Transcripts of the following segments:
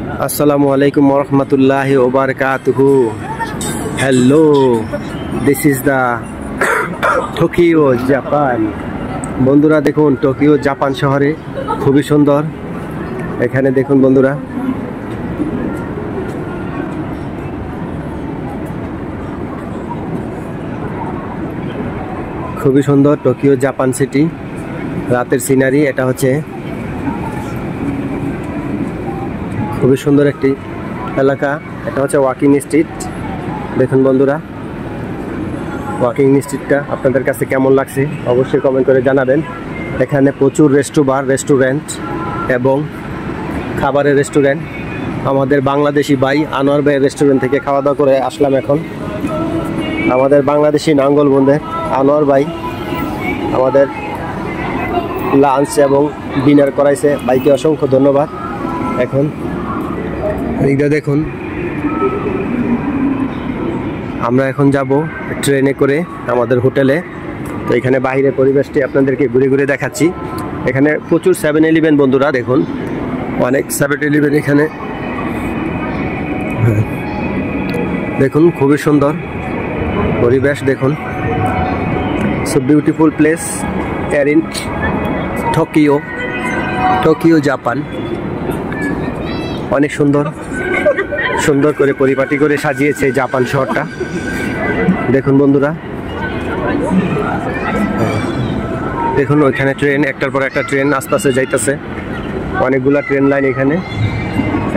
Assalamualaikum warahmatullahi wabarakatuh. Hello, this is the Tokyo, Japan. বন্ধুরা দেখুন Tokyo Japan শহরে খুবই সুন্দর। এখানে দেখুন বন্ধুরা খুবই সুন্দর টোকিও জাপান সিটি রাতের সিনারি। এটা হচ্ছে খুবই সুন্দর একটি এলাকা। এটা হচ্ছে ওয়াকিং স্ট্রিট। দেখুন বন্ধুরা ওয়াকিং স্ট্রিটটা আপনাদের কাছে কেমন লাগছে অবশ্যই কমেন্ট করে জানাবেন। এখানে প্রচুর রেস্টুরেন্ট এবং খাবারের রেস্টুরেন্ট। আমাদের বাংলাদেশি ভাই আনোয়ার ভাইয়ের রেস্টুরেন্ট থেকে খাওয়া দাওয়া করে আসলাম। এখন আমাদের বাংলাদেশি নাঙ্গল বন্ধের আনোয়ার ভাই আমাদের লাঞ্চ এবং ডিনার করাইছে। ভাইকে অসংখ্য ধন্যবাদ। এখন এইটা দেখুন আমরা এখন যাব ট্রেনে করে আমাদের হোটেলে। তো এখানে বাইরের পরিবেশটি আপনাদেরকে ঘুরে ঘুরে দেখাচ্ছি। এখানে প্রচুর 7-Eleven বন্ধুরা দেখুন অনেক 7-Eleven এখানে দেখুন খুবই সুন্দর পরিবেশ। দেখুন so beautiful place air in Tokyo Japan. অনেক সুন্দর করে পরিপাটি করে সাজিয়েছে জাপান শহরটা। দেখুন বন্ধুরা দেখুন ওইখানে ট্রেন একটার পর একটা ট্রেন আস্তে আস্তে যাইতেছে। অনেকগুলা ট্রেন লাইন এখানে।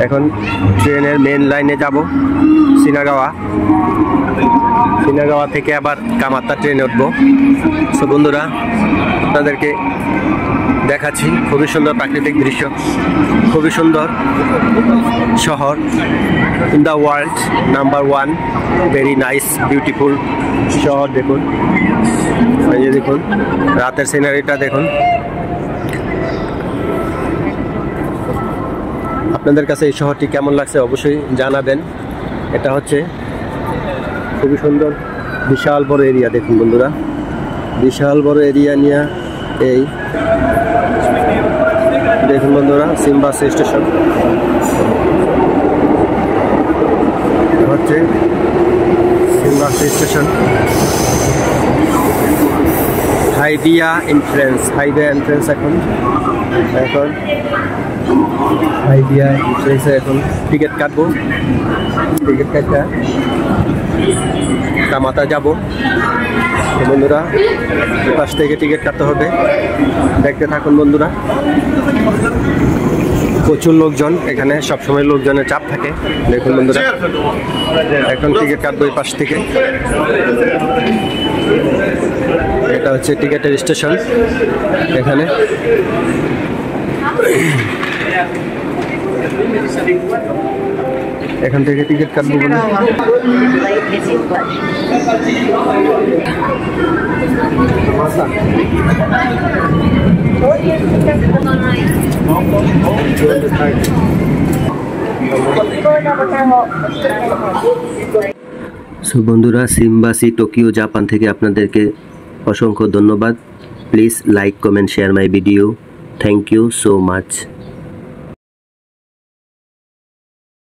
এখন ট্রেনের মেন লাইনে যাব সিনাগাওয়া থেকে আবার কামাতা ট্রেনে উঠবো। সো বন্ধুরা আপনাদেরকে দেখাচ্ছি খুবই সুন্দর প্রাকৃতিক দৃশ্য, খুবই সুন্দর শহর in the world number 1 very nice beautiful শহর। দেখুন এই যে দেখুন রাতের সিনারিটা দেখুন। আপনাদের কাছে এই শহরটি কেমন লাগছে অবশ্যই জানাবেন। এটা হচ্ছে খুবই সুন্দর বিশাল বড় এরিয়া। দেখুন বন্ধুরা বিশাল বড় এরিয়া নিয়ে এই দেখুন বন্ধুরা সিম্বাসি স্টেশন হচ্ছে সিম্বাসি স্টেশন। হাইবিয়া এন্ট্রেন্স এখন হাইবিয়া এন্ট্রেন্সে এখন টিকিট কাটবো। টিকিট কাটটা কামাতা যাব বন্ধুরা। পাশ থেকে টিকিট কাটতে হবে। দেখতে থাকুন বন্ধুরা। প্রচুর লোকজন এখানে, সবসময় লোকজনের চাপ থাকে। দেখুন বন্ধুরা এখন টিকিট কাটবো এই পাশ থেকে। এটা হচ্ছে টিকিটের স্টেশন। এখানে এখান থেকে টিকিট কাটবো বলে সো বন্ধুরা সিম্বাসি টোকিও জাপান থেকে আপনাদেরকে অসংখ্য ধন্যবাদ। Please like comment share my video. Thank you so much.